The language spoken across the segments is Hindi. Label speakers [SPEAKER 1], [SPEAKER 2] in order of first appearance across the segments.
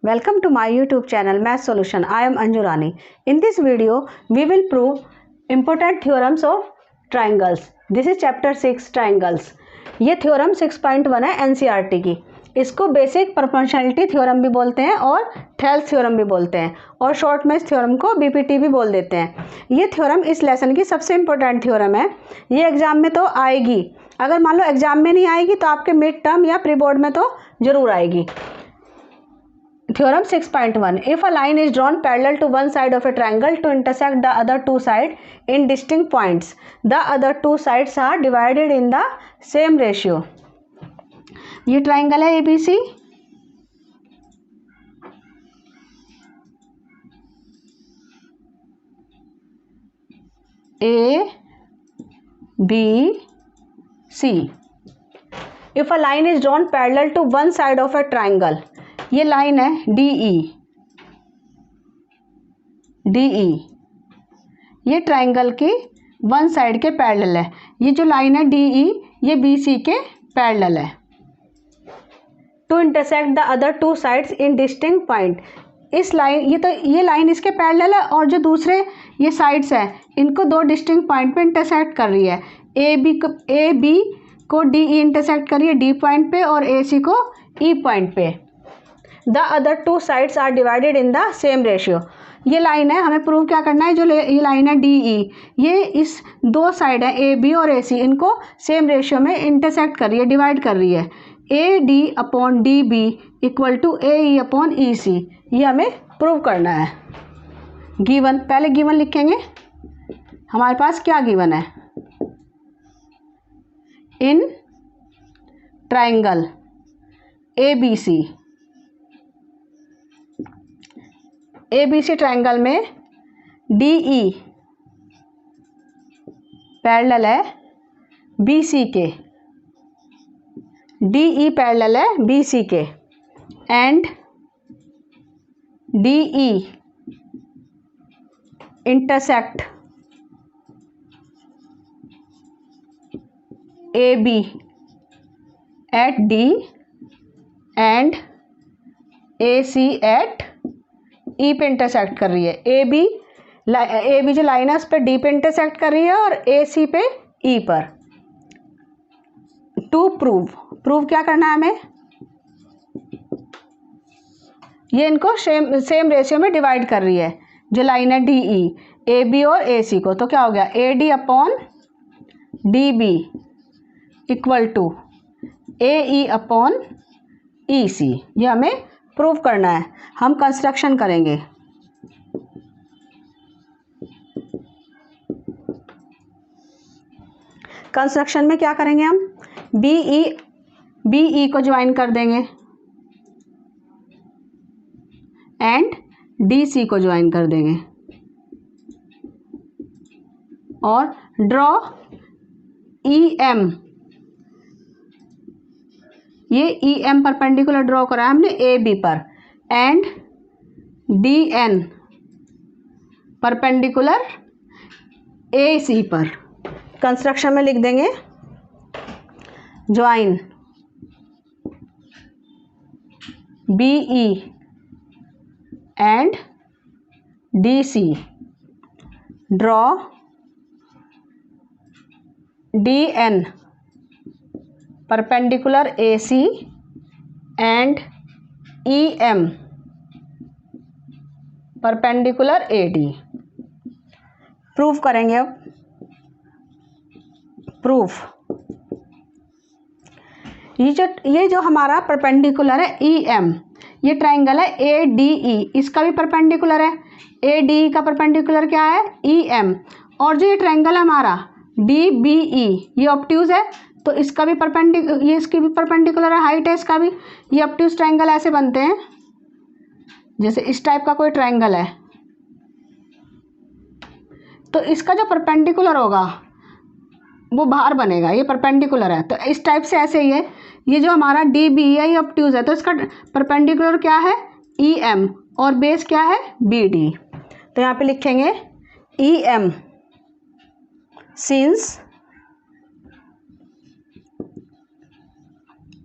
[SPEAKER 1] Welcome to my YouTube channel Math Solution. I am Anju Rani. In this video, we will prove important theorems of triangles. This is chapter 6 triangles. ये थ्योरम 6.1 है NCERT की. इसको बेसिक प्रोपोर्शनलिटी थ्योरम भी बोलते हैं और थेल्स थ्योरम भी बोलते हैं और शॉर्ट में इस थ्योरम को BPT भी बोल देते हैं. ये थ्योरम इस लेसन की सबसे इम्पोर्टेंट थ्योरम है. ये एग्जाम में तो आएगी. अगर मान लो एग्जाम में नहीं आएगी तो आपके मिड टर्म या प्री बोर्ड में तो जरूर आएगी. Theorem 6.1. If a line is drawn parallel to one side of a triangle to intersect the other two sides in distinct points, the other two sides are divided in the same ratio. ये ट्राइंगल है ABC. ABC. If a line is drawn parallel to one side of a triangle, ये लाइन है DE. ये ट्राइंगल की वन साइड के पैरेलल है. ये जो लाइन है DE ये BC के पैरेलल है. To intersect the other two sides in distinct point. इस लाइन ये लाइन इसके पैरेलल है और जो दूसरे ये साइड्स है इनको दो डिस्टिंक्ट पॉइंट पे इंटरसेक्ट कर रही है. AB को DE इंटरसेक्ट कर रही है D पॉइंट पे और AC को E पॉइंट पे. The other two sides are divided in the same ratio. ये लाइन है, हमें प्रूव क्या करना है. जो ये लाइन है DE ये इस दो साइड है AB और AC इनको सेम रेशियो में इंटरसेक्ट कर रही है, डिवाइड कर रही है. AD upon DB equal to AE upon EC. ये हमें प्रूव करना है. गिवन, पहले गिवन लिखेंगे. हमारे पास क्या गिवन है. इन ट्राइंगल ABC ट्राइंगल में DE पैरेलल है BC के. DE पैरेलल है BC के and DE intersect AB at D and AC at E पे इंटरसेक्ट कर रही है. AB जो लाइन है उस पर D पे इंटरसेक्ट कर रही है और AC पे E पर. टू प्रूव क्या करना है हमें. ये इनको सेम रेशियो में डिवाइड कर रही है. जो लाइन है DE AB और AC को, तो क्या हो गया AD upon DB equal to AE upon EC. ये हमें प्रूव करना है. हम कंस्ट्रक्शन करेंगे. कंस्ट्रक्शन में क्या करेंगे हम. BE को ज्वाइन कर देंगे एंड DC को ज्वाइन कर देंगे और ड्रॉ EM. ये EM परपेंडिकुलर ड्रॉ करा है हमने AB पर एंड DN परपेंडिकुलर AC पर. कंस्ट्रक्शन में लिख देंगे join BE and DC draw DN perpendicular AC and EM perpendicular AD. Proof करेंगे. अब प्रूफ ये जो हमारा परपेंडिकुलर है EM, ये ट्राइंगल है ADE, इसका भी परपेंडिकुलर है. ADE का परपेंडिकुलर क्या है EM. और जो ये ट्राइंगल है हमारा DBE ये ऑब्ट्यूज है तो इसका भी ये इसकी भी परपेंडिकुलर है, हाइट है इसका भी. ये ऑब्ट्यूज ट्राइंगल ऐसे बनते हैं जैसे इस टाइप का कोई ट्राइंगल है तो इसका जो परपेंडिकुलर होगा वो बाहर बनेगा. ये परपेंडिकुलर है तो इस टाइप से ऐसे ही है. ये जो हमारा DB है ये ऑब्ट्यूज है तो इसका परपेंडिकुलर क्या है EM और बेस क्या है BD. तो यहाँ पे लिखेंगे EM सिंस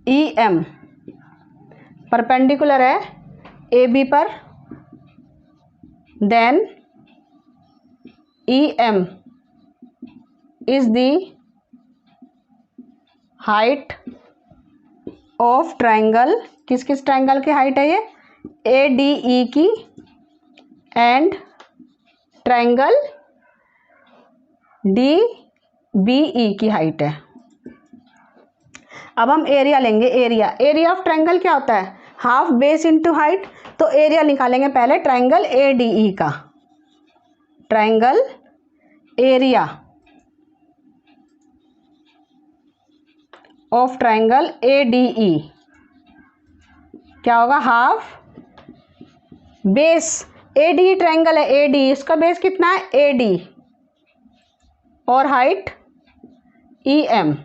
[SPEAKER 1] EM परपेंडिकुलर है ए बी पर, then E M is the height of triangle, किस किस ट्राइंगल की हाइट है ये, ए डी ई की and triangle D B E की हाइट है। अब हम एरिया लेंगे। एरिया ऑफ ट्राइंगल क्या होता है, हाफ बेस इंटू हाइट। तो एरिया निकालेंगे पहले ट्राइंगल ए डी ई का। Triangle area of triangle A D ई क्या होगा, half base, A D triangle है, ए डी इसका बेस कितना है ए डी और हाइट ई एम।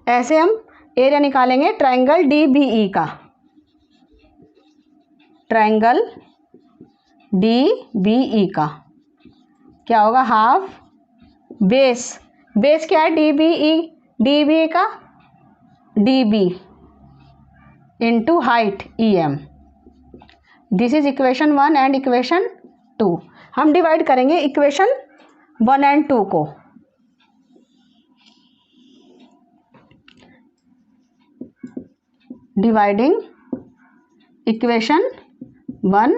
[SPEAKER 1] ऐसे हम एरिया निकालेंगे ट्राइंगल डी बी ई का। ट्राइंगल डी बी ई का क्या होगा, हाफ बेस, बेस क्या है डी बी ई का, D B into height E M. This is equation 1 and equation 2। हम डिवाइड करेंगे इक्वेशन 1 एंड 2 को। Dividing equation 1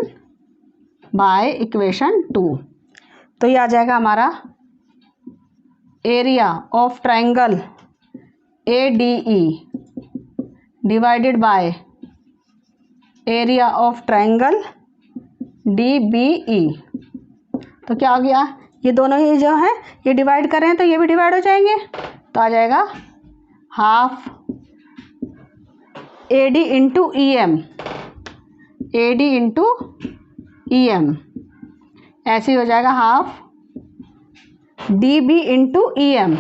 [SPEAKER 1] by equation 2। तो ये आ जाएगा हमारा area of triangle A D E divided by area of triangle D B E. तो क्या हो गया, ये दोनों ही जो है ये डिवाइड कर रहे हैं तो ये भी डिवाइड हो जाएंगे। तो आ जाएगा half A D into E M, A D into E M. ऐसे ही हो जाएगा half D B into E M,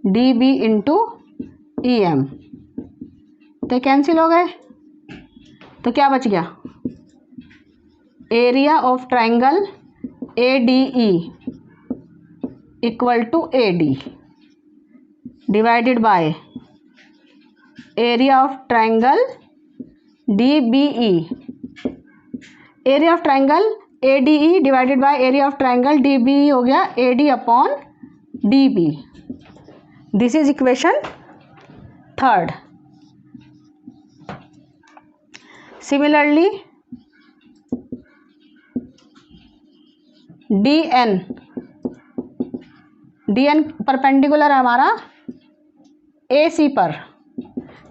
[SPEAKER 1] D B into E M. तो कैंसिल हो गए। तो क्या बच गया, area of triangle A D E equal to A D divided by area of triangle D B E. Area of triangle A D E divided by area of triangle D B ई हो गया A D upon D B. This is equation 3rd। Similarly D N perpendicular है हमारा ए सी पर।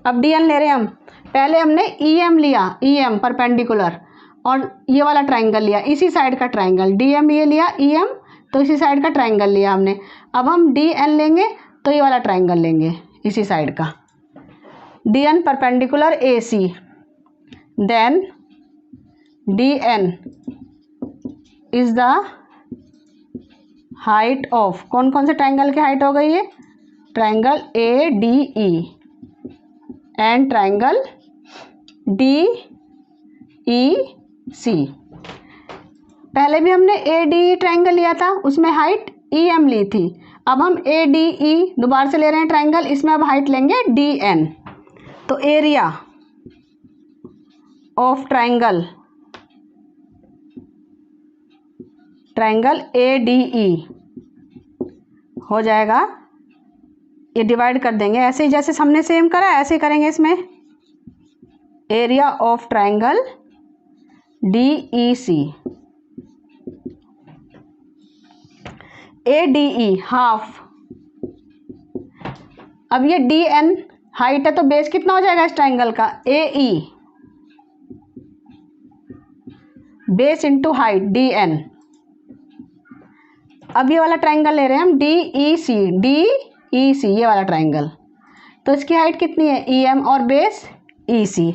[SPEAKER 1] अब डी एन ले रहे हैं हम, पहले हमने ई एम लिया, ई एम परपेंडिकुलर, और ये वाला ट्राइंगल लिया, इसी साइड का ट्राइंगल, डी एम ये लिया, ई एम तो इसी साइड का ट्राइंगल लिया हमने। अब हम डी एन लेंगे तो ये वाला ट्राइंगल लेंगे इसी साइड का, D N perpendicular A C, then D N is the height of, कौन कौन से ट्राइंगल की हाइट हो गई है, triangle A D E and triangle D E C. पहले भी हमने ए डी ट्राइंगल लिया था, उसमें हाइट ई एम ली थी। अब हम ए डी ई दोबारा से ले रहे हैं ट्राइंगल, इसमें अब हाइट लेंगे डी एन। तो area of triangle A D ई हो जाएगा, ये डिवाइड कर देंगे ऐसे ही जैसे हमने सेम करा ऐसे ही करेंगे इसमें। Area of triangle D E C, A D E half. अब ये डी एन हाइट है तो बेस कितना हो जाएगा इस ट्राइंगल का, A E base into height D N. अब ये वाला ट्राइंगल ले रहे हैं हम डी ई सी, ये वाला ट्राइंगल, तो इसकी हाइट कितनी है ई एम और बेस ई सी।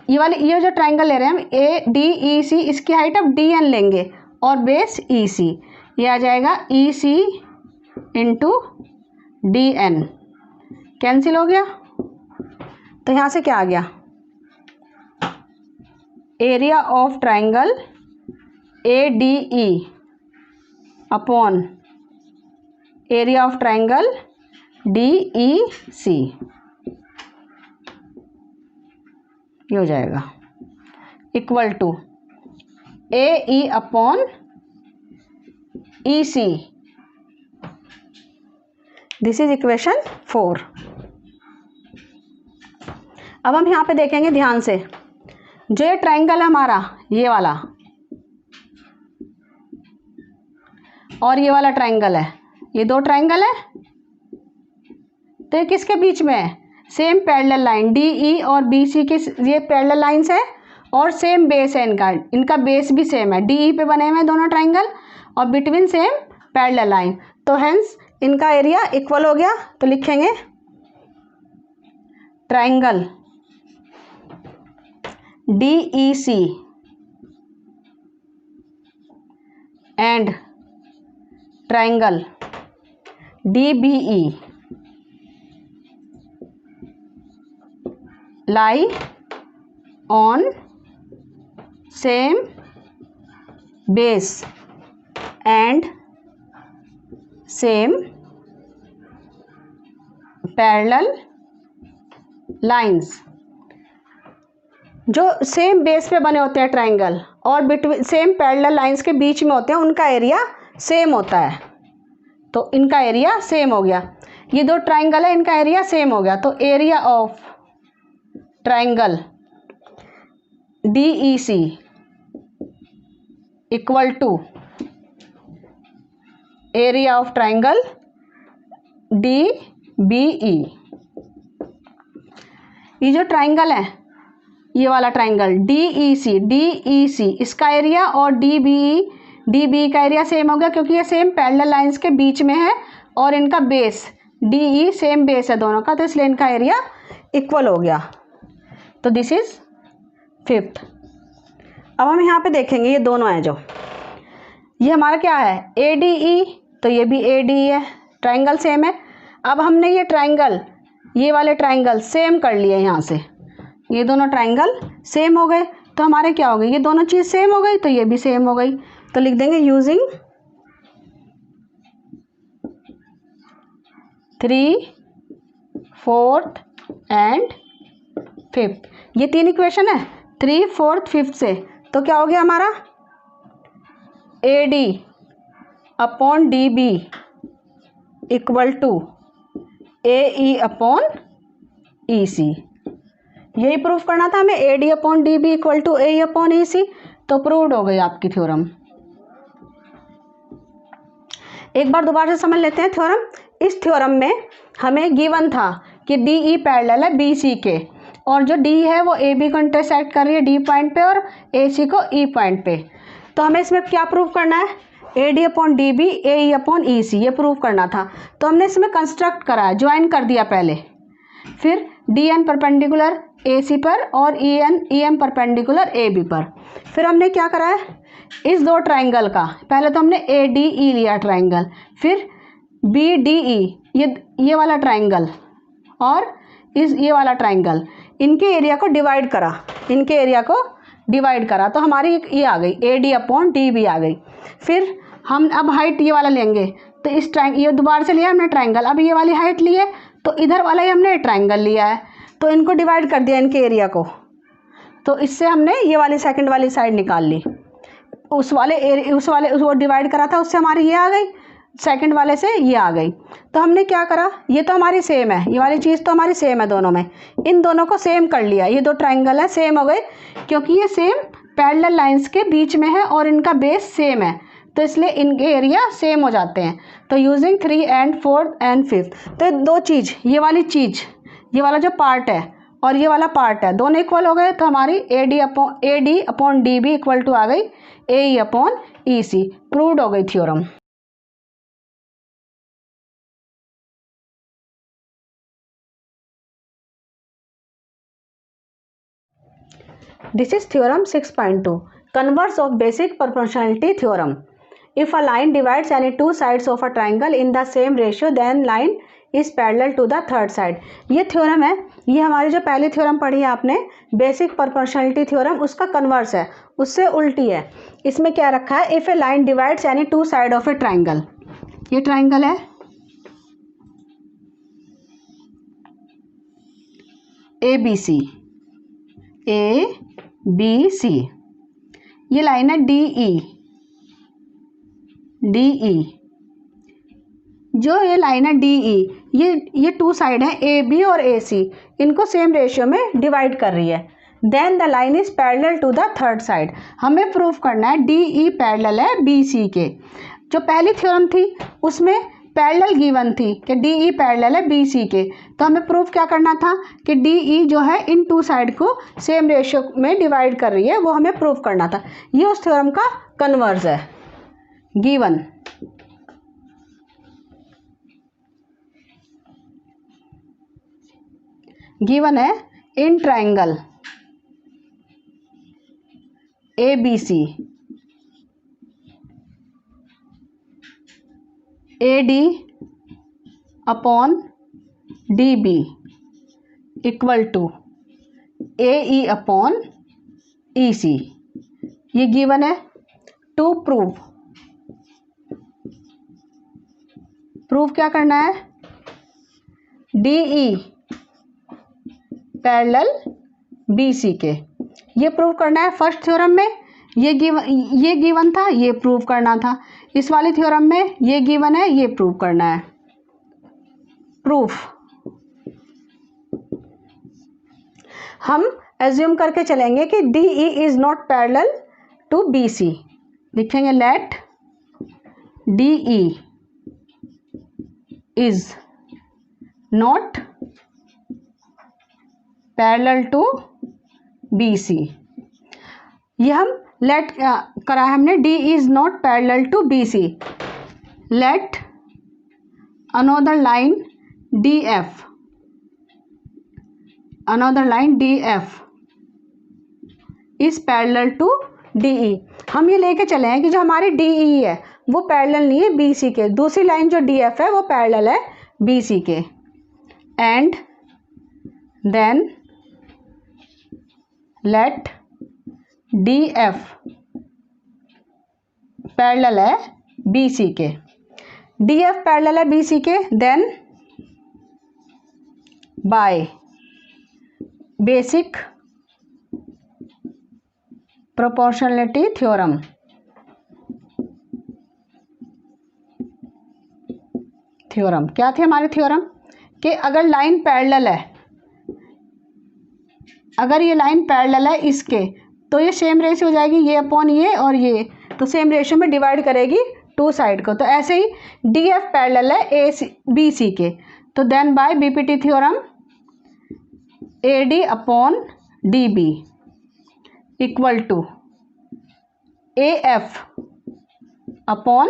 [SPEAKER 1] ये जो ट्राइंगल ले रहे हैं हम ए डी ई सी, इसकी हाइट अब डी एन लेंगे और बेस ई सी, ये आ जाएगा E C into D N. Cancel हो गया। तो यहाँ से क्या आ गया, area of triangle A D E upon area of triangle D E C. ये हो जाएगा equal to A E upon E C. This is equation 4। अब हम यहाँ पे देखेंगे ध्यान से, जो ये ट्राइंगल है हमारा, ये वाला और ये वाला ट्राइंगल है, ये दो ट्राइंगल है, तो ये किसके बीच में है? Same parallel line D E और बी सी के, ये पैरेलल लाइंस है और सेम बेस है इनका बेस भी सेम है, डी ई पे बने हुए हैं दोनों ट्राइंगल और बिटवीन सेम पैरेलल लाइन, तो हेंस इनका एरिया इक्वल हो गया। तो लिखेंगे triangle D E C and triangle D B E lie on same base and same parallel lines। जो सेम बेस पे बने होते हैं ट्राइंगल और बिटवीन सेम पैरेलल लाइंस के बीच में होते हैं, उनका एरिया सेम होता है, तो इनका एरिया सेम हो गया। ये दो ट्राइंगल है, इनका एरिया सेम हो गया, तो area of triangle D E C equal to area of triangle D B E. ये जो ट्राइंगल है, ये वाला ट्राइंगल डी ई सी, इसका एरिया और डी बी का एरिया सेम हो गया, क्योंकि ये सेम पैरेलल लाइंस के बीच में है और इनका base D E same base है दोनों का, तो इसलिए इनका एरिया इक्वल हो गया। तो दिस इज 5th। अब हम यहाँ पे देखेंगे, ये दोनों हैं जो, ये हमारा क्या है ए डी ई, तो ये भी ए डी है, ट्राइंगल सेम है। अब हमने ये ट्राइंगल, ये वाले ट्राइंगल सेम कर लिए, यहाँ से ये दोनों ट्राइंगल सेम हो गए, तो हमारे क्या हो गए, ये दोनों चीज़ सेम हो गई, तो ये भी सेम हो गई। तो लिख देंगे यूजिंग 3, 4th एंड 5th। ये 3 इक्वेशन है 3, 4th, 5th से, तो क्या हो गया हमारा A D upon D B equal to A E upon E C. यही प्रूफ करना था हमें, A D upon D B equal to A E upon E C, तो प्रूव्ड हो गई आपकी थ्योरम। एक बार दोबारा से समझ लेते हैं थ्योरम। इस थ्योरम में हमें गिवन था कि डी ई पैरेलल है बी सी के, और जो डी है वो ए बी को इंटरसेक्ट कर रही है डी पॉइंट पे और ए सी को ई पॉइंट पे। तो हमें इसमें क्या प्रूव करना है, A D upon D B A E upon E C, ये प्रूव करना था। तो हमने इसमें कंस्ट्रक्ट करा है, ज्वाइन कर दिया पहले, फिर D N perpendicular A C पर और E M perpendicular A B पर। फिर हमने क्या करा है, इस दो ट्राइंगल का, पहले तो हमने ए डी ई लिया ट्राइंगल, फिर बी डी ई, ये वाला ट्राइंगल और ये वाला ट्राइंगल, इनके एरिया को डिवाइड करा, तो हमारी ये आ गई A D upon D B आ गई। फिर हम अब हाइट ये वाला लेंगे, तो इस ये दोबारा से लिया हमने ट्राइंगल, अब ये वाली हाइट ली है, तो इधर वाला ही हमने ट्राइंगल लिया है, तो इनको डिवाइड कर दिया इनके एरिया को, तो इससे हमने ये वाली सेकंड वाली साइड निकाल ली। वो डिवाइड करा था, उससे हमारी ये आ गई, सेकंड वाले से ये आ गई। तो हमने क्या करा, ये तो हमारी सेम है, ये वाली चीज़ तो हमारी सेम है दोनों में, इन दोनों को सेम कर लिया, ये दो ट्राइंगल है सेम हो गए, क्योंकि ये सेम पैरेलल लाइंस के बीच में है और इनका बेस सेम है, तो इसलिए इनके एरिया सेम हो जाते हैं। तो using 3 and 4th and 5th, तो दो चीज़, ये वाला जो पार्ट है और ये वाला पार्ट है, दोनों इक्वल हो गए, तो हमारी A D upon D B equal to आ गई A E upon E C. Proved हो गई theorem. This is theorem 6.2, converse of basic proportionality theorem. If a line divides any two sides of a triangle in the same ratio, then line is parallel to the third side. ये थ्योरम है, ये हमारी जो पहली थ्योरम पढ़ी है आपने बेसिक प्रोपोर्शनलिटी थ्योरम, उसका कन्वर्स है, उससे उल्टी है। इसमें क्या रखा है, if a line divides any two side of a triangle, ये ट्राइंगल है ए बी सी, ABC। ये लाइन है DE, जो ये लाइन है DE, ये टू साइड है AB और AC, इनको सेम रेशियो में डिवाइड कर रही है। Then the line is parallel to the third side. हमें प्रूफ करना है DE पैरेलल है BC के। जो पहली थ्योरम थी उसमें पैरेलल गिवन थी कि DE पैरेलल है BC के, तो हमें प्रूफ क्या करना था कि DE जो है इन टू साइड को सेम रेशियो में डिवाइड कर रही है, वो हमें प्रूफ करना था। ये उस थ्योरम का कन्वर्स है। गिवन है in triangle ABC AD upon DB equal to AE upon EC। ये गिवन है। टू प्रूफ क्या करना है? DE पैरेलल BC के, ये प्रूव करना है। फर्स्ट थ्योरम में ये गिवन था, ये प्रूव करना था। इस वाली थ्योरम में ये गिवन है, ये प्रूव करना है। प्रूफ हम एज्यूम करके चलेंगे कि DE is not parallel to BC। लिखेंगे let DE is not parallel to BC। ये हम लेट करा है हमने, DE is not parallel to BC। Let another line DF is parallel to DE। हम ये लेके चले हैं कि जो हमारी DE है वो पैरेलल नहीं है BC के, दूसरी लाइन जो DF है वो पैरेलल है BC के। And then let DF parallel है BC के। DF पैरेलल है BC के, then by basic proportionality theorem क्या थी हमारी थ्योरम? कि अगर लाइन पैरेलल है, अगर ये लाइन पैरेलल है इसके, तो ये सेम रेशियो हो जाएगी, ये अपॉन ये और ये, तो सेम रेशियो में डिवाइड करेगी टू साइड को। तो ऐसे ही DF पैरेलल है BC के, तो then by BPT theorem AD upon DB equal to AF upon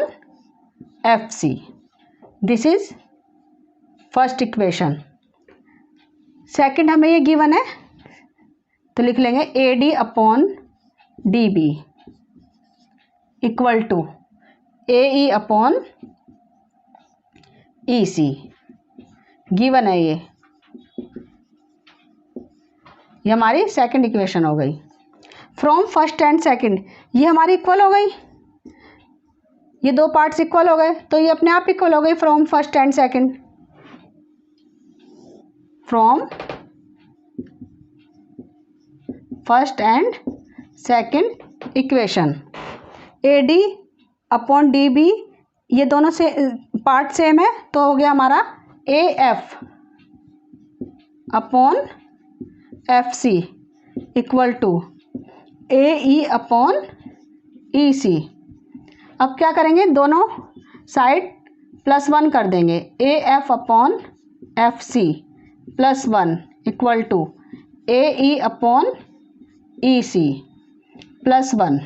[SPEAKER 1] FC। This is first equation. Second हमें ये गिवन है, तो लिख लेंगे AD upon DB equal to AE upon EC। Given है ये हमारी सेकंड इक्वेशन हो गई। फ्रॉम फर्स्ट एंड सेकंड ये हमारी इक्वल हो गई, ये दो पार्ट्स इक्वल हो गए, तो ये अपने आप इक्वल हो गई from first and second. From first and second equation AD upon DB, ये दोनों से पार्ट सेम है, तो हो गया हमारा AF upon FC equal to AE upon EC। अब क्या करेंगे, दोनों साइड +1 कर देंगे। AF upon FC +1 equal to AE upon EC +1,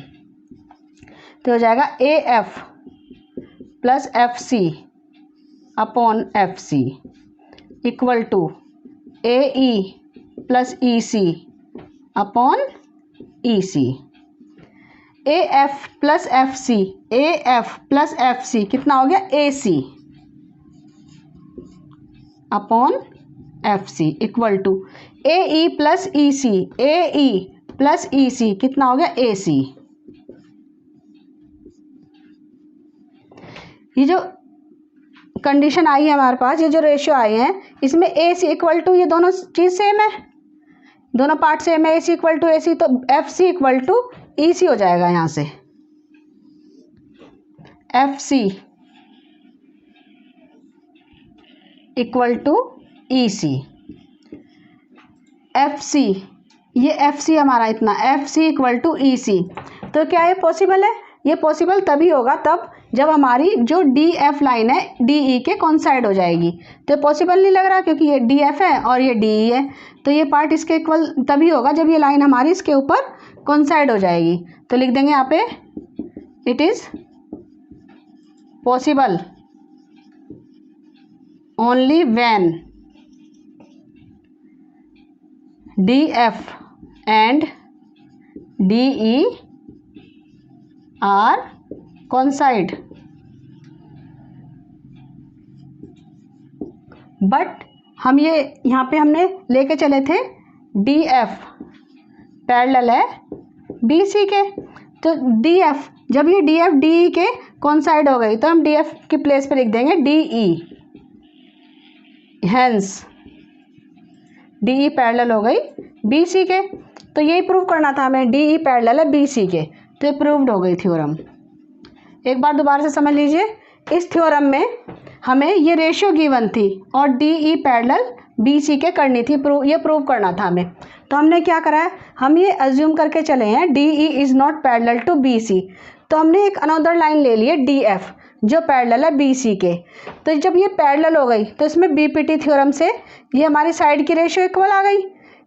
[SPEAKER 1] तो हो जाएगा AF plus FC upon FC equal to AE plus EC upon EC। AF plus FC कितना हो गया, AC upon FC equal to AE plus EC कितना हो गया, AC। ये जो कंडीशन आई है हमारे पास, ये जो रेशियो आए हैं, इसमें AC इक्वल टू, ये दोनों चीज़ सेम है, दोनों पार्ट सेम है, ए C equal to A C, तो F C equal to E C हो जाएगा यहाँ से, F C equal to E C. F C, ये एफ सी हमारा इतना, F C equal to E C. तो क्या ये पॉसिबल है? ये पॉसिबल तभी होगा तब जब हमारी जो डी एफ लाइन है डी ई के कॉन्साइड हो जाएगी। तो पॉसिबल नहीं लग रहा क्योंकि ये डी एफ है और ये डी ई है, तो ये पार्ट इसके इक्वल तभी होगा जब ये लाइन हमारी इसके ऊपर कॉन्साइड हो जाएगी। तो लिख देंगे यहाँ पे it is possible only when D F and D E R कॉन्साइड, but हम ये यहाँ पे हमने लेके चले थे डी एफ पैरेलल है बी सी के, तो डी एफ जब ये डी एफ डी ई के कॉन्साइड हो गई तो हम डी एफ की प्लेस पे लिख देंगे D E, hence D E parallel हो गई बी सी के। तो यही प्रूव करना था हमें, डी ई पैरेलल है बी सी के, तो ये प्रूव्ड हो गई थ्योरम। एक बार दोबारा से समझ लीजिए, इस थ्योरम में हमें ये रेशियो गिवन थी और D E parallel B C के करनी थी, ये प्रूव करना था हमें। तो हमने क्या करा है, हम ये अज्यूम करके चले हैं D E is not parallel to B C, तो हमने एक अनदर लाइन ले ली है डी एफ जो पैरेलल है बी सी के। तो जब ये पैरेलल हो गई तो इसमें बी पी टी थ्योरम से ये हमारी साइड की रेशियो इक्वल आ गई,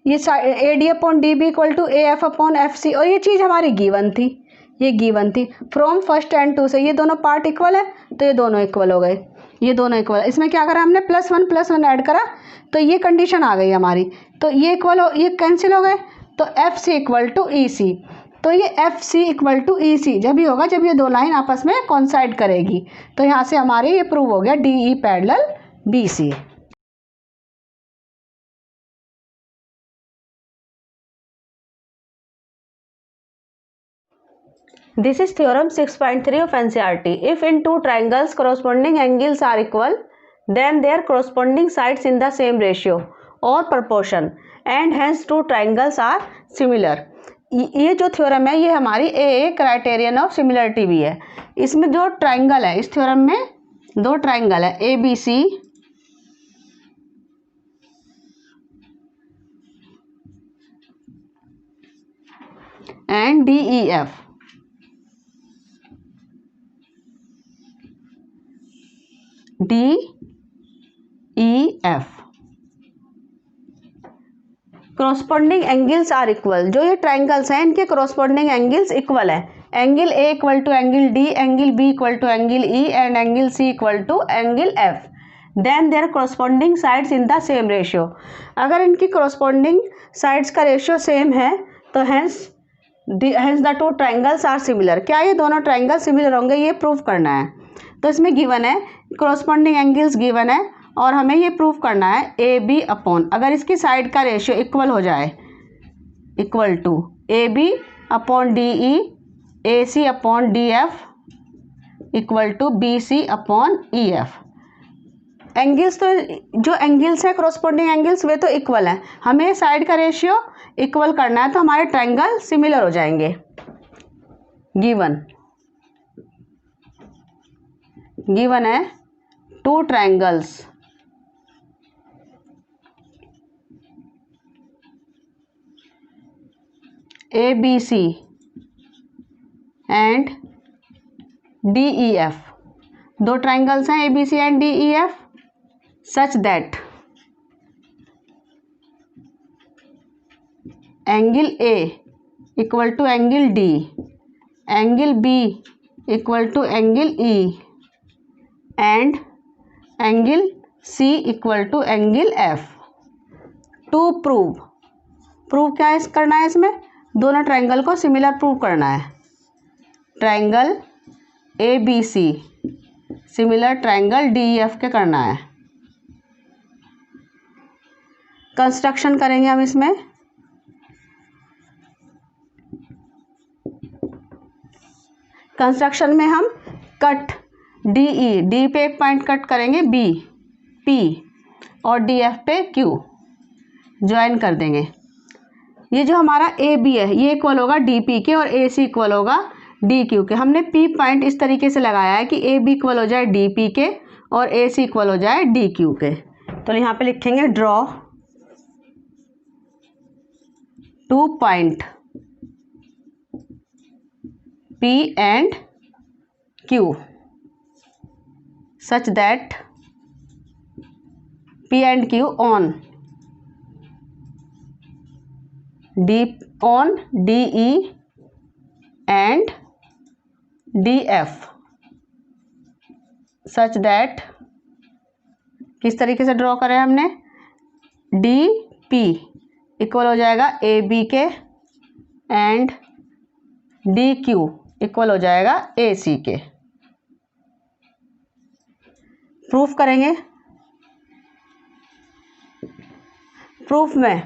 [SPEAKER 1] ये A D upon D B equal to A F upon F C, और ये चीज़ हमारी गिवन थी, ये गिवन थी फ्रॉम फर्स्ट एंड टू से। ये दोनों पार्ट इक्वल है तो ये दोनों इक्वल हो गए, ये दोनों इक्वल। इसमें क्या करा हमने, प्लस वन ऐड करा तो ये कंडीशन आ गई हमारी, तो ये इक्वल हो, ये कैंसिल हो गए, तो F C equal to E C. तो ये F C equal to E सी जब ही होगा जब ये दो लाइन आपस में कॉन्साइड करेगी। तो यहाँ से हमारे ये प्रूव हो गया D E parallel B C. This is theorem 6.3 of NCERT. If in two triangles corresponding angles are equal, then their corresponding sides in the same ratio or proportion and hence two triangles are similar. ये जो थ्योरम है ये हमारी ए क्राइटेरियन ऑफ सिमिलरिटी भी है। इसमें जो ट्राइंगल है, इस थ्योरम में दो ट्राइंगल है, A B C and D E F. D E F corresponding angles are equal. जो ये ट्राइंगल्स हैं इनके क्रॉसपोंडिंग एंगल्स इक्वल है। Angle A equal to angle D, angle B equal to angle E and angle C equal to angle F. Then their corresponding sides in the same ratio. अगर इनकी क्रॉसपोंडिंग साइड्स का रेशियो सेम है तो hence the two triangles are similar. क्या ये दोनों ट्राइंगल सिमिलर होंगे, ये प्रूव करना है। तो इसमें गिवन है क्रॉसपोंडिंग एंगल्स गिवन है और हमें ये प्रूव करना है ए बी अपॉन, अगर इसकी साइड का रेशियो इक्वल हो जाए, equal to A B upon D E, A C upon D F equal to B C upon E F. Angles तो जो एंगल्स है क्रॉसपोंडिंग एंगल्स वे तो इक्वल हैं, हमें साइड का रेशियो इक्वल करना है तो हमारे ट्राइंगल सिमिलर हो जाएंगे। गिवन है two triangles A B C and D E F. दो ट्राइंगल्स हैं A B C and D E F such that angle A equal to angle D, angle B equal to angle E and angle C equal to angle F. To prove क्या है करना है, इसमें दोनों ट्राइंगल को सिमिलर प्रूव करना है। Triangle A B C similar triangle D E F के करना है। कंस्ट्रक्शन करेंगे हम इसमें। कंस्ट्रक्शन में हम कट डी ई, डी पे एक पॉइंट कट करेंगे बी पी और डी एफ पे क्यू ज्वाइन कर देंगे। ये जो हमारा ए बी है ये इक्वल होगा डी पी के और ए सी इक्वल होगा डी क्यू के। हमने पी पॉइंट इस तरीके से लगाया है कि ए बी इक्वल हो जाए डी पी के और ए सी इक्वल हो जाए डी क्यू के। तो यहाँ पे लिखेंगे draw two point P and Q such that P and Q on DE and DF such that किस तरीके से ड्रॉ करें हमने, DP इक्वल हो जाएगा AB के एंड DQ इक्वल हो जाएगा AC के। प्रूफ करेंगे। प्रूफ में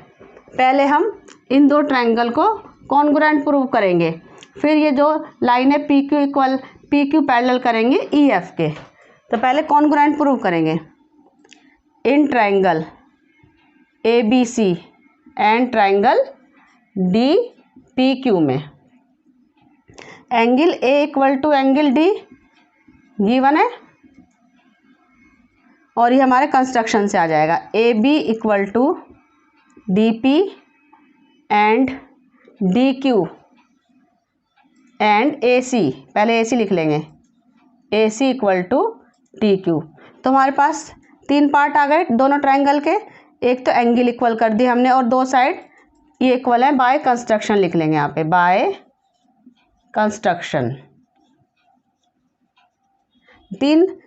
[SPEAKER 1] पहले हम इन दो ट्रायंगल को कॉन्ग्रुएंट प्रूव करेंगे, फिर ये जो लाइन है PQ इक्वल PQ पैरेलल करेंगे EF के। तो पहले कॉन्ग्रुएंट प्रूव करेंगे। In triangle ABC and triangle DPQ में angle A equal to angle D given है और ये हमारे कंस्ट्रक्शन से आ जाएगा AB equal to DP and DQ and AC, पहले AC लिख लेंगे, AC इक्वल टू DQ। तो हमारे पास तीन पार्ट आ गए दोनों ट्रायंगल के। एक तो एंगल इक्वल कर दी हमने और दो साइड ये इक्वल है बाय कंस्ट्रक्शन लिख लेंगे यहाँ पे, बाय कंस्ट्रक्शन।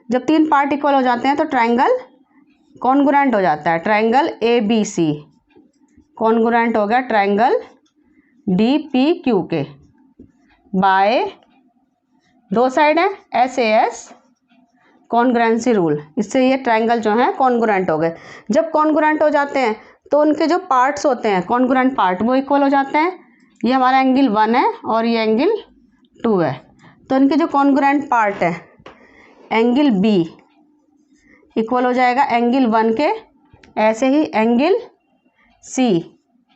[SPEAKER 1] जब तीन पार्ट इक्वल हो जाते हैं तो ट्रायंगल कॉन्ग्रुएंट हो जाता है। ट्रायंगल ABC कॉन्ग्रुएंट हो गया ट्रायंगल DPQ के बाय, दो साइड है SAS कॉन्ग्रुएंसी रूल, इससे ये ट्रायंगल जो है कॉन्ग्रुएंट हो गए। जब कॉन्ग्रुएंट हो जाते हैं तो उनके जो पार्ट्स होते हैं कॉन्ग्रुएंट पार्ट वो इक्वल हो जाते हैं। ये हमारा एंगल 1 है और ये एंगल 2 है, तो इनके जो कॉन्ग्रुएंट पार्ट है एंगल B इक्वल हो जाएगा एंगल 1 के, ऐसे ही एंगल C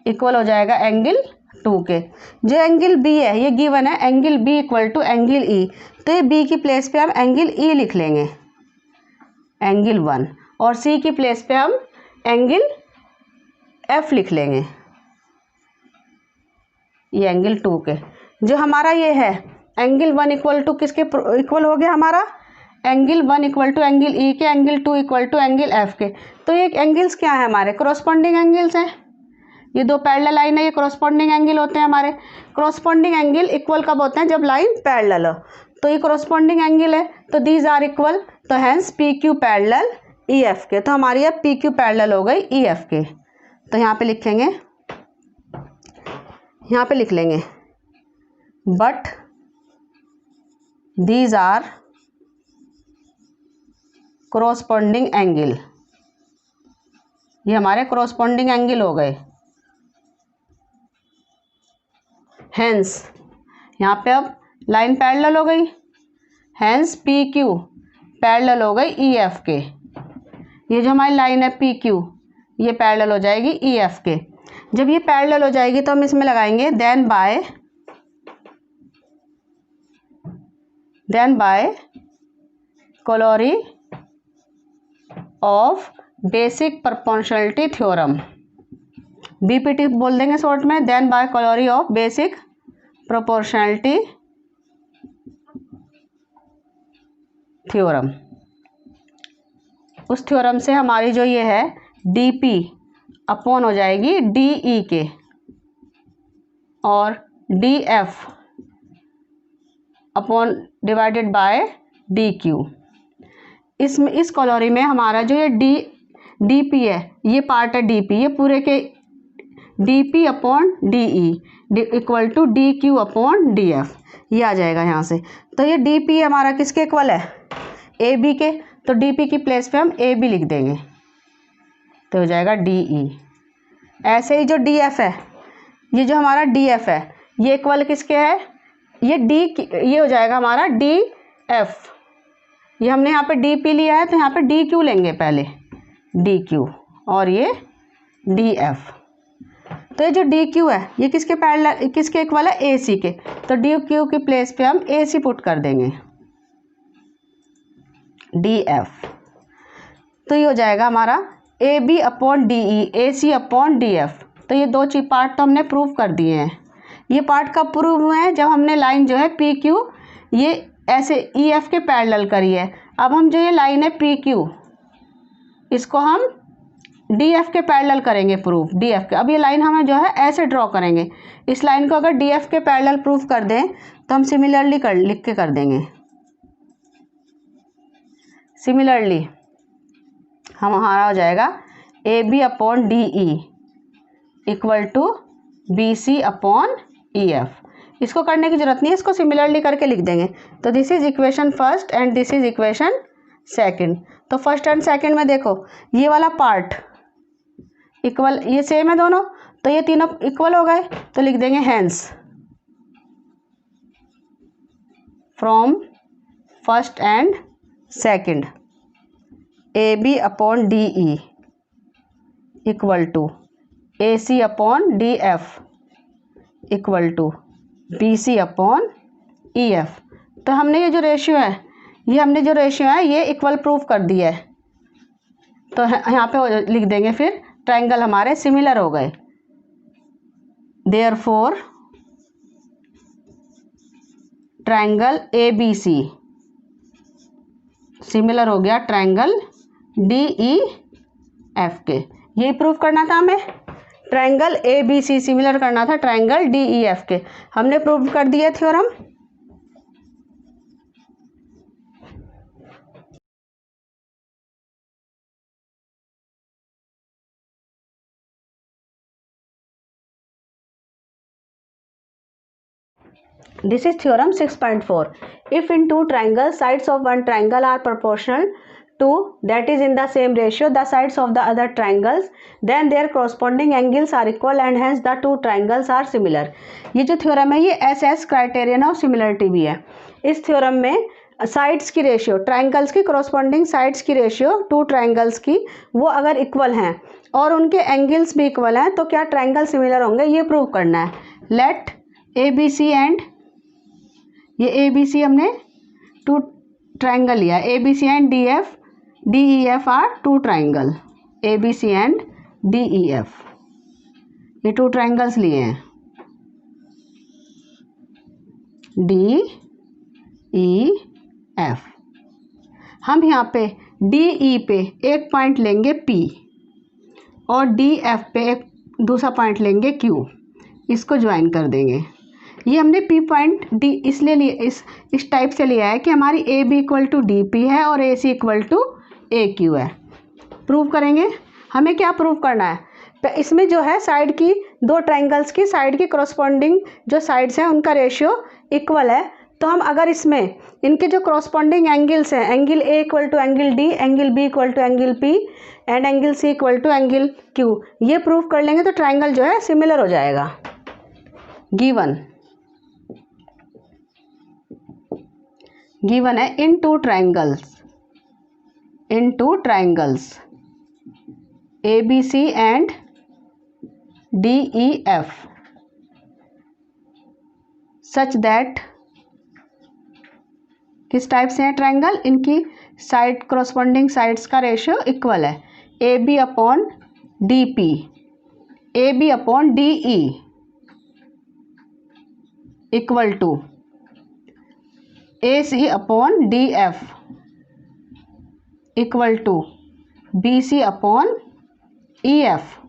[SPEAKER 1] इक्वल हो जाएगा एंगल 2 के। जो एंगल B है ये गिवन है angle B equal to angle E, तो ये B की प्लेस पे हम एंगल E लिख लेंगे एंगल 1 और C की प्लेस पे हम एंगल F लिख लेंगे ये एंगल 2 के। जो हमारा ये है एंगल 1 इक्वल टू किसके इक्वल हो गया, हमारा angle 1 equal to angle E के, angle 2 equal to angle F के। तो ये एंगल्स क्या है हमारे, करस्पॉन्डिंग एंगल्स हैं। ये दो पैरेलल लाइन है, ये करस्पॉन्डिंग एंगल होते हैं हमारे। करस्पॉन्डिंग एंगल इक्वल कब होते हैं, जब लाइन पैरेलल हो। तो ये करस्पॉन्डिंग एंगल है तो दीज आर इक्वल, तो हैंस PQ पैरेलल EF के। तो हमारी अब PQ पैरेलल हो गई EF के। तो यहाँ पे लिखेंगे, यहाँ पे लिख लेंगे but these are corresponding angle, ये हमारे करस्पॉन्डिंग एंगल हो गए। हैंस यहाँ पे अब लाइन पैरेलल हो गई, हैंस PQ पैरेलल हो गई EF के। ये जो हमारी लाइन है PQ ये पैरेलल हो जाएगी EF के। जब ये पैरेलल हो जाएगी तो हम इसमें लगाएंगे then by corollary of basic proportionality theorem, BPT बोल देंगे शॉर्ट में, then by corollary of basic proportionality theorem. उस थ्योरम से हमारी जो ये है DP अपॉन हो जाएगी DE के और DF upon divided by DQ। इसमें इस कॉलोरी में हमारा जो ये DP है ये पार्ट है DP, ये पूरे के DP upon DE equal to DQ upon DF, ये आ जाएगा यहाँ से। तो ये DP हमारा किसके इक्वल है, AB के, तो DP की प्लेस पे हम AB लिख देंगे तो हो जाएगा DE। ऐसे ही जो DF है, ये जो हमारा DF है ये इक्वल किसके है, ये हो जाएगा हमारा DF। ये हमने यहाँ पे DP लिया है तो यहाँ पे DQ लेंगे पहले, DQ और ये DF। तो ये जो डी क्यू है ये किसके पैरेलल, किसके इक्वल है, ए सी के। तो डी क्यू की प्लेस पे हम ए सी पुट कर देंगे, डी एफ। तो ये हो जाएगा हमारा A B upon D E, A C upon D F. तो ये दो चीज पार्ट तो हमने प्रूव कर दिए हैं। ये पार्ट कब प्रूव हुए हैं, जब हमने लाइन जो है पी क्यू ये ऐसे ई एफ के पैरेलल करी है। अब हम जो ये लाइन है पी क्यू इसको हम डी एफ के पैरेलल करेंगे प्रूफ, डी एफ के। अब ये लाइन हमें जो है ऐसे ड्रॉ करेंगे। इस लाइन को अगर डी एफ के पैरेलल प्रूफ कर दें तो हम सिमिलरली लिख के कर देंगे। सिमिलरली हमारा हो जाएगा A B upon D E equal to B C upon E F. इसको करने की जरूरत नहीं है, इसको सिमिलरली करके लिख देंगे। तो this is equation first and this is equation second. तो फर्स्ट एंड सेकंड में देखो ये वाला पार्ट इक्वल, ये सेम है दोनों, तो ये तीनों इक्वल हो गए। तो लिख देंगे hence from first and second A B upon D E equal to A C upon D F equal to B C upon E F. तो हमने ये जो रेशियो है ये इक्वल प्रूफ कर दिया है। तो यहाँ पे लिख देंगे फिर ट्रायंगल हमारे सिमिलर हो गए। Therefore triangle A B C similar हो गया ट्रायंगल डी ई एफ के। यही प्रूफ करना था हमें, triangle A B C similar करना था ट्रायंगल डी ई एफ के। हमने प्रूव कर दिया theorem. This is theorem 6.4. If in two triangles, sides of one triangle are proportional to, that is in the same ratio, the sides of the other triangles, then their corresponding angles are equal and hence the two triangles are similar. ये जो थ्योरम है ये SS क्राइटेरियन ऑफ सिमिलरिटी भी है। इस थ्योरम में साइड्स की रेशियो, ट्राइंगल्स की corresponding साइड्स की रेशियो टू ट्राइंगल्स की वो अगर इक्वल हैं और उनके एंगल्स भी इक्वल हैं तो क्या ट्राइंगल सिमिलर होंगे, ये प्रूव करना है। Let A B C and, ये ए बी सी हमने टू ट्राइंगल लिया, A B C and D F D E F are two triangle, A B C and D E F ये टू ट्राइंगल्स लिए हैं, डी ई एफ। हम यहाँ पे डी ई पे एक पॉइंट लेंगे पी और डी एफ पे एक दूसरा पॉइंट लेंगे क्यू, इसको ज्वाइन कर देंगे। ये हमने पी पॉइंट डी इसलिए लिए, इस टाइप से लिया है कि हमारी A B equal to D P है और A C equal to A Q है। प्रूव करेंगे, हमें क्या प्रूव करना है, इसमें जो है साइड की दो ट्राइंगल्स की साइड की करस्पॉन्डिंग जो साइड्स हैं उनका रेशियो इक्वल है। तो हम अगर इसमें इनके जो करस्पॉन्डिंग एंगल्स हैं, angle A equal to angle D, angle B equal to angle P and angle C equal to angle Q, ये प्रूव कर लेंगे तो ट्राइंगल जो है सिमिलर हो जाएगा। गिवन है in two triangles A B C and D E F such that, किस टाइप से है ट्राइंगल, इनकी साइड करस्पॉन्डिंग साइड्स का रेशियो इक्वल है। A B upon D P, A B upon D E equal to A C upon D F equal to B C upon E F.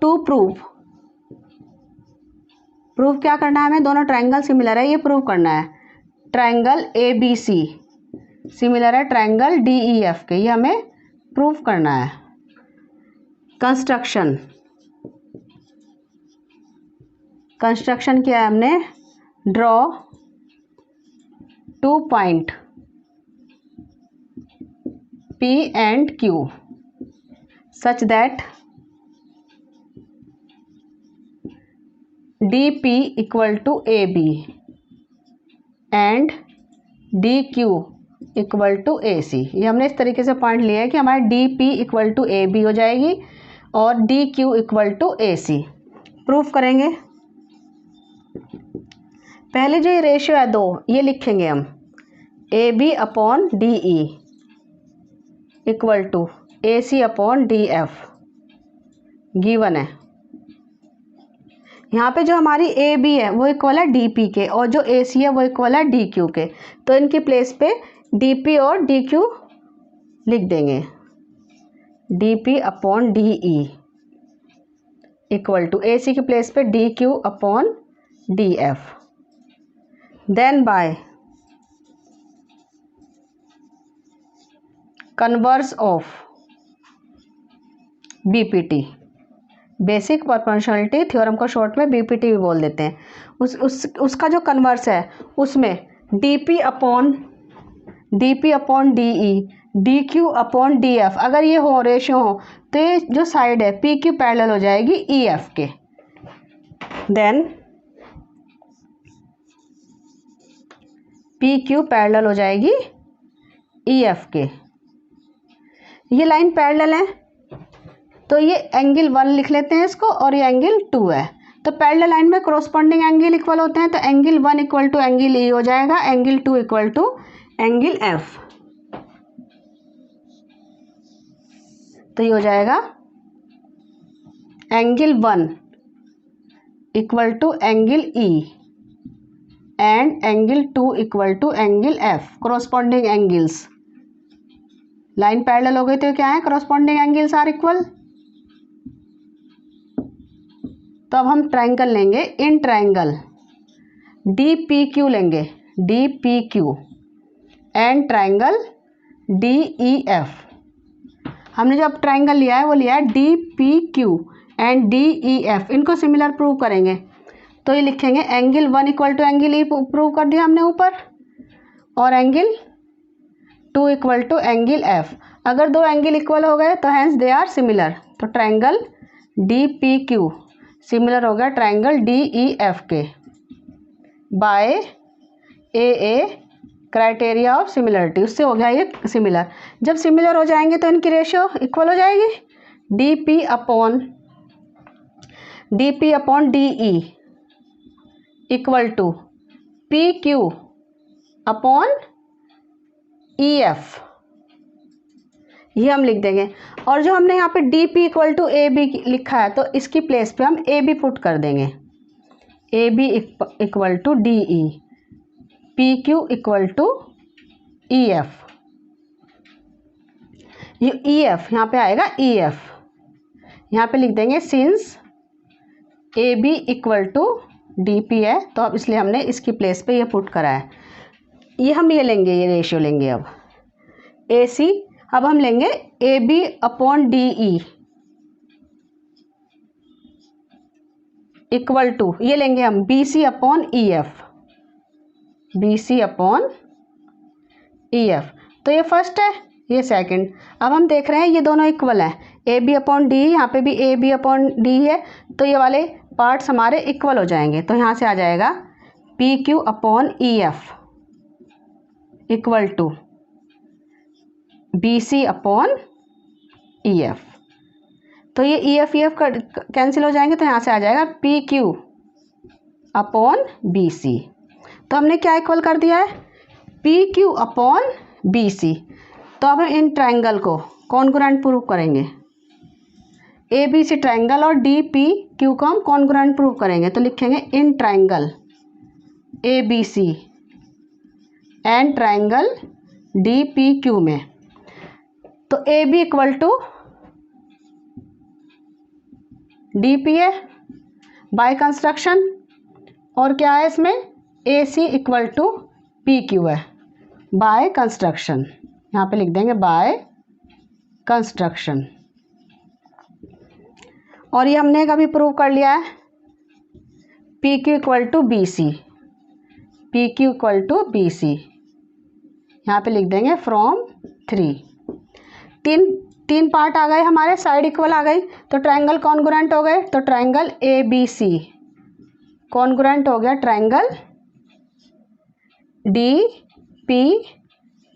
[SPEAKER 1] To proof क्या करना है हमें, दोनों ट्राइंगल सिमिलर है ये प्रूव करना है। Triangle A B C similar है ट्राइंगल डी ई एफ के, ये हमें प्रूव करना है। कंस्ट्रक्शन किया है हमने, draw two point P and Q such that DP equal to AB and DQ equal to AC। ये हमने इस तरीके से पॉइंट लिया है कि हमारे DP इक्वल टू AB हो जाएगी और D Q equal to A C. Proof करेंगे। पहले जो ये रेशियो है 2, ये लिखेंगे हम A B upon D E equal to A C upon D F given है। यहाँ पे जो हमारी ए बी है वो इक्वल है डी पी के और जो ए सी है वो इक्वल है डी क्यू के। तो इनकी प्लेस पे डी पी और डी क्यू लिख देंगे। D P upon D E equal to A C की प्लेस पे D Q upon D F. Then by converse of BPT, basic proportionality theorem को शॉर्ट में बीपीटी भी बोल देते हैं। उसका जो कन्वर्स है उसमें DP upon D E, D Q upon D F अगर ये हो रेशियो हो तो ये जो साइड है पी क्यू पैरेलल हो जाएगी ई एफ के। देन पी क्यू पैरेलल हो जाएगी ई एफ के। ये लाइन पैरेलल है तो ये एंगल 1 लिख लेते हैं इसको और ये एंगल 2 है। तो पैरेलल लाइन में कॉरस्पॉन्डिंग एंगल इक्वल होते हैं। तो angle 1 equal to angle E हो जाएगा, angle 2 equal to angle F. तो ये हो जाएगा angle 1 equal to angle E and angle 2 equal to angle F. Corresponding angles, line parallel हो गई तो क्या है, कॉरस्पॉन्डिंग एंगल्स आर इक्वल। तो अब हम ट्रायंगल लेंगे, in triangle D P Q लेंगे, D P Q and triangle D E F. हमने जो अब ट्रायंगल लिया है वो लिया है D P Q and D E F. इनको सिमिलर प्रूव करेंगे तो ये लिखेंगे angle 1 equal to angle E prove कर दिया हमने ऊपर और angle 2 equal to angle F. अगर दो एंगल इक्वल हो गए तो हैंस दे आर सिमिलर। तो triangle D P Q similar हो गया ट्रायंगल डी ई एफ के by a criteria of similarity. उससे हो गया ये सिमिलर। जब सिमिलर हो जाएंगे तो इनकी रेशियो इक्वल हो जाएगी। D P upon D E equal to P Q upon E F, ये हम लिख देंगे। और जो हमने यहाँ पे D P equal to A B लिखा है तो इसकी प्लेस पे हम ए बी पुट कर देंगे। A B equal to D E, P Q equal to E F. ये ई एफ यहाँ पे आएगा, ई एफ यहाँ पे लिख देंगे since A B equal to D P है तो अब इसलिए हमने इसकी प्लेस पे ये पुट करा है। ये हम ये लेंगे, ये रेशियो लेंगे अब ए सी। अब हम लेंगे A B upon D E equal to ये लेंगे हम B C upon E F, B C upon E F. तो ये फर्स्ट है, ये सेकंड। अब हम देख रहे हैं ये दोनों इक्वल हैं, ए बी अपॉन डी, यहाँ पे भी ए बी अपॉन डी है तो ये वाले पार्ट्स हमारे इक्वल हो जाएंगे। तो यहाँ से आ जाएगा P Q upon E F equal to B C upon E F. तो ये ई एफ कैंसिल हो जाएंगे तो यहाँ से आ जाएगा P Q upon B C. तो हमने क्या इक्वल कर दिया है, P Q upon B C. तो अब हम इन ट्रायंगल को कॉन्ग्रुएंट प्रूव करेंगे। ए बी सी ट्रायंगल और डी पी क्यू को हम कॉन्ग्रुएंट प्रूव करेंगे। तो लिखेंगे in triangle A B C and triangle D P Q में। तो A B equal to D P है बाय कंस्ट्रक्शन और क्या है इसमें ए C equal to P Q है बाय कंस्ट्रक्शन। यहाँ पे लिख देंगे बाय कंस्ट्रक्शन। और ये हमने कभी प्रूव कर लिया है P Q equal to B C, P Q equal to B C. यहाँ पे लिख देंगे फ्रॉम 3। तीन पार्ट आ गए हमारे, साइड इक्वल आ गई तो ट्रायंगल कॉन्ग्रुएंट हो गए। तो triangle A B C congruent हो गया ट्रायंगल डी पी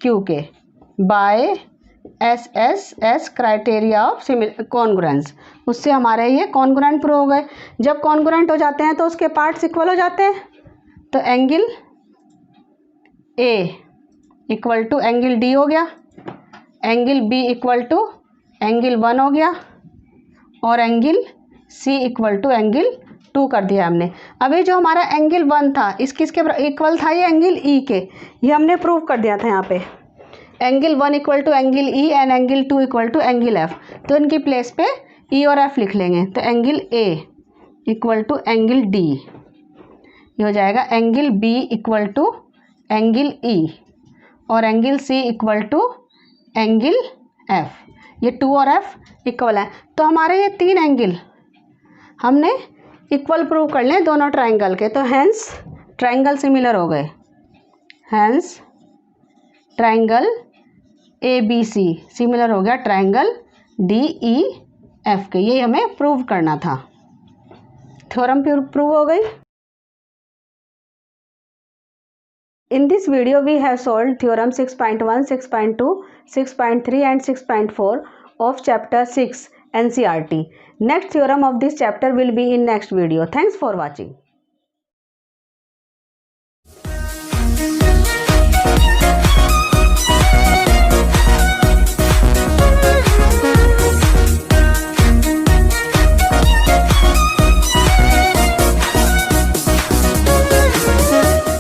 [SPEAKER 1] क्यू के by SSS criteria of congruence, उससे हमारे ये कॉन्ग्रुएंट प्रूव हो गए। जब कॉन्ग्रुएंट हो जाते हैं तो उसके पार्ट्स इक्वल हो जाते हैं, तो angle A equal to angle D हो गया, angle B equal to angle 1 हो गया, और angle C equal to angle 2 कर दिया हमने। अभी जो हमारा एंगल 1 था किसके इक्वल था, ये एंगल E के, ये हमने प्रूव कर दिया था यहाँ पे। Angle 1 equal to angle E and angle 2 equal to angle F, तो इनकी प्लेस पे E और F लिख लेंगे। तो angle A equal to angle D, ये हो जाएगा angle B equal to angle E, और angle C equal to angle F। ये 2 और F इक्वल है, तो हमारे ये 3 एंगल हमने इक्वल प्रूव कर लें दोनों ट्राइंगल के, तो हैंस ट्राइंगल सिमिलर हो गए। हैंस ट्राइंगल ABC सिमिलर हो गया ट्राइंगल DEF के, ये हमें प्रूव करना था। थ्योरम प्रूव हो गई। In this video we have solved theorem 6.1, 6.2, 6.3 and 6.4 of chapter 6 NCERT. Next theorem of this chapter will be in next video. Thanks for watching.